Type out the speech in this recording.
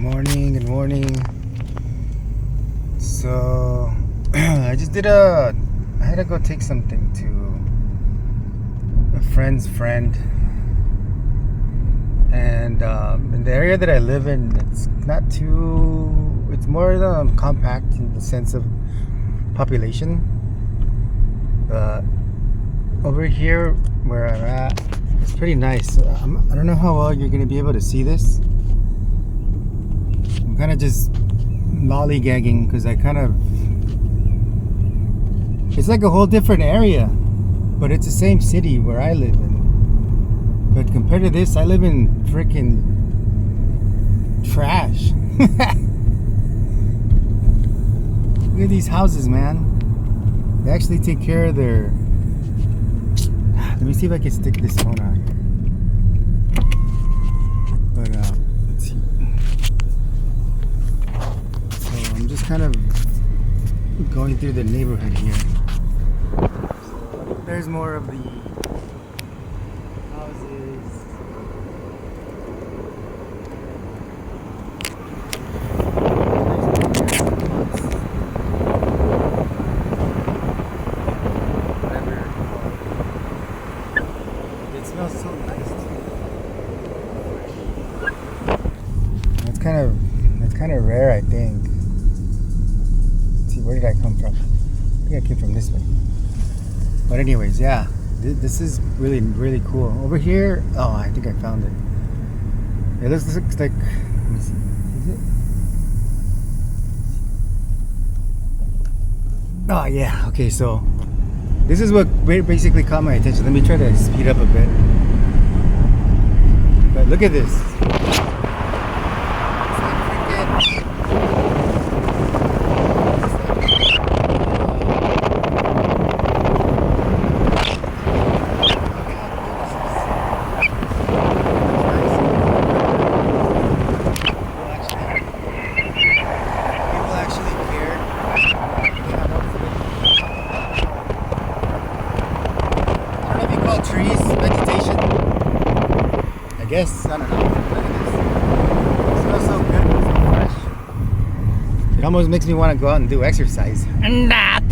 Good morning. So I had to go take something to a friend's friend, and in the area that I live in, it's more compact in the sense of population. But over here where I'm at, it's pretty nice. I don't know how well you're gonna be able to see this. I'm kind of just lollygagging because it's like a whole different area, but it's the same city where I live in. But compared to this, I live in freaking trash. Look at these houses, man. They actually take care of their... Let me see if I can stick this phone out here. But let's see. So I'm just kind of going through the neighborhood here. There's more of the houses. Whatever. It smells so nice too. That's kind of rare, I think. Let's see, where did I come from? I think I came from this way. But anyways, yeah, this is really, really cool. Over here, oh, I think I found it. It looks like, let me see, is it? Oh yeah, okay, so this is what basically caught my attention. Let me try to speed up a bit. But look at this. Trees, vegetation. I guess, I don't know. Look at this. It smells so good. It's so fresh. It almost makes me want to go out and do exercise. And that.